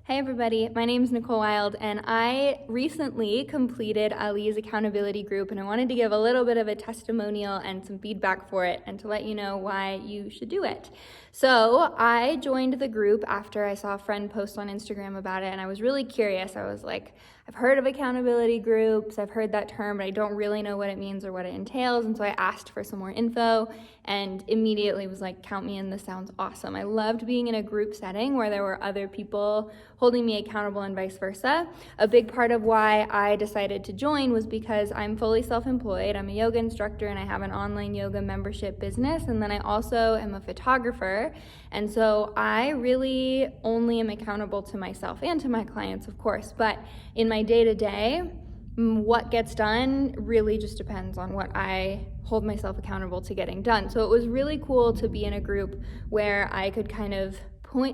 Hey everybody, my name is Nicole Wild, and I recently completed Ali's accountability group, and I wanted to give a little bit of a testimonial and some feedback for it and to let you know why you should do it. So I joined the group after I saw a friend post on Instagram about it, and I was really curious. I was like, I've heard of accountability groups, I've heard that term, but I don't really know what it means or what it entails, and so I asked for some more info and immediately was like, count me in, this sounds awesome. I loved being in a group setting where there were other people holding me accountable and vice versa. A big part of why I decided to join was because I'm fully self-employed. I'm a yoga instructor and I have an online yoga membership business, and then I also am a photographer, and so I really only am accountable to myself and to my clients, of course, but in my day-to-day, what gets done really just depends on what I hold myself accountable to getting done. So it was really cool to be in a group where I could kind of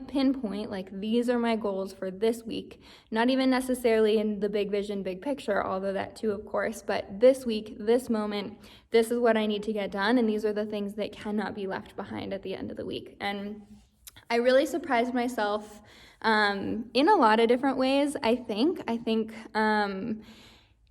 pinpoint, like, these are my goals for this week, not even necessarily in the big vision, big picture, although that too, of course, but this week, this moment, this is what I need to get done, and these are the things that cannot be left behind at the end of the week. And I really surprised myself in a lot of different ways, I think.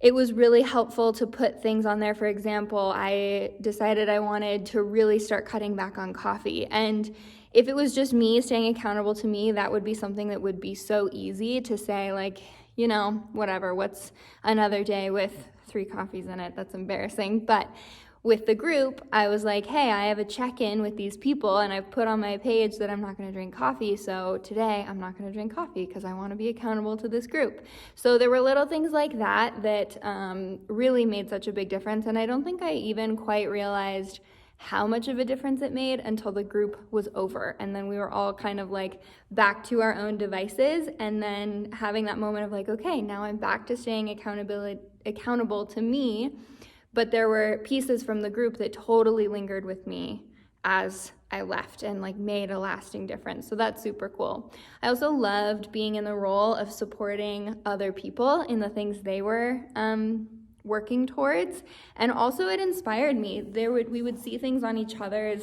It was really helpful to put things on there. For example, I decided I wanted to really start cutting back on coffee. And if it was just me staying accountable to me, that would be something that would be so easy to say, like, you know, whatever, what's another day with 3 coffees in it? That's embarrassing. But with the group, I was like, hey, I have a check-in with these people, and I've put on my page that I'm not going to drink coffee, so today I'm not going to drink coffee because I want to be accountable to this group. So there were little things like that that really made such a big difference, and I don't think I even quite realized how much of a difference it made until the group was over, and then we were all kind of like back to our own devices, and then having that moment of like, okay, now I'm back to staying accountable to me. But there were pieces from the group that totally lingered with me as I left and like made a lasting difference. So that's super cool. I also loved being in the role of supporting other people in the things they were working towards. And also it inspired me. We would see things on each other's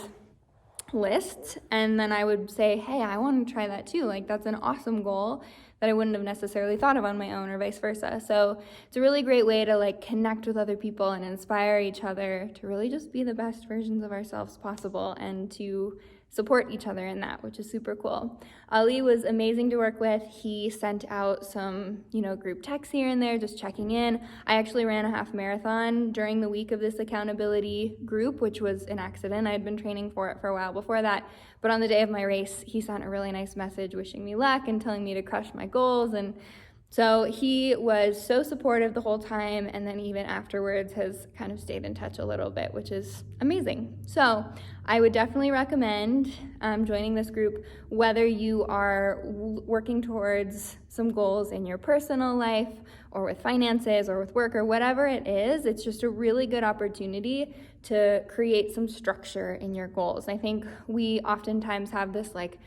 lists, and then I would say, hey, I want to try that too. Like, that's an awesome goal that I wouldn't have necessarily thought of on my own, or vice versa. So it's a really great way to like connect with other people and inspire each other to really just be the best versions of ourselves possible, and to support each other in that, which is super cool. Ali was amazing to work with. He sent out some, group texts here and there, just checking in. I actually ran a half marathon during the week of this accountability group, which was an accident. I had been training for it for a while before that, but on the day of my race, he sent a really nice message wishing me luck and telling me to crush my goals. And so he was so supportive the whole time, and then even afterwards has kind of stayed in touch a little bit, which is amazing. So I would definitely recommend joining this group, whether you are working towards some goals in your personal life or with finances or with work or whatever it is. It's just a really good opportunity to create some structure in your goals. I think we oftentimes have this like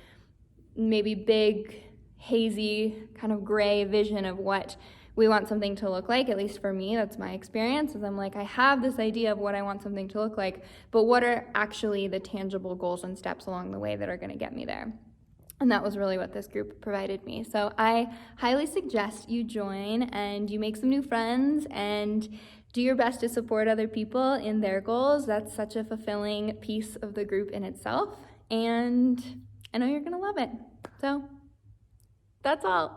maybe big, hazy, kind of gray vision of what we want something to look like. At least for me, that's my experience, is I'm like, I have this idea of what I want something to look like, but what are actually the tangible goals and steps along the way that are going to get me there? And that was really what this group provided me. So I highly suggest you join and you make some new friends and do your best to support other people in their goals. That's such a fulfilling piece of the group in itself, and I know you're going to love it. So that's all.